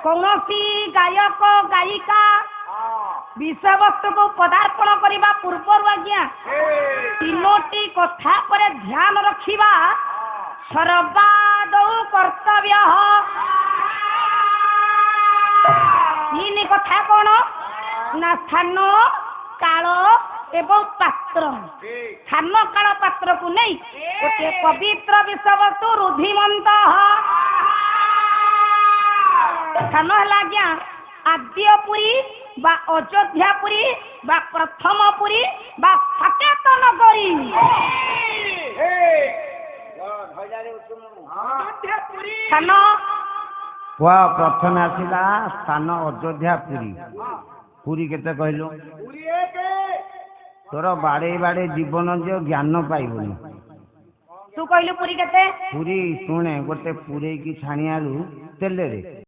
कौनसी गायक गायिका विषय वस्तु को पदार्पण करने पूर्व आज्ञा तीनोटी कथा पर ध्यान रखिबा सर्वादौ कर्तव्य। तीन कथा कौन ना स्थान काल एवं पात्र। स्थान काल पात्र को नहीं गोटे पवित्र विषय वस्तु रुधिमंत स्थान है आज्ञा आद्यपुरी बा अयोध्यापुरी बा प्रथमपुरी बा साकेत नगरी। स्थान प्रथम आसला स्थान अयोध्यापुरी। पुरी केते कहलु तोर बाड़े बाड़े जीवन जो ज्ञान पाइबनी। तू कहलु पुरी केते पुरी शुणे गोटे पुरे की छाणियालु तेल रे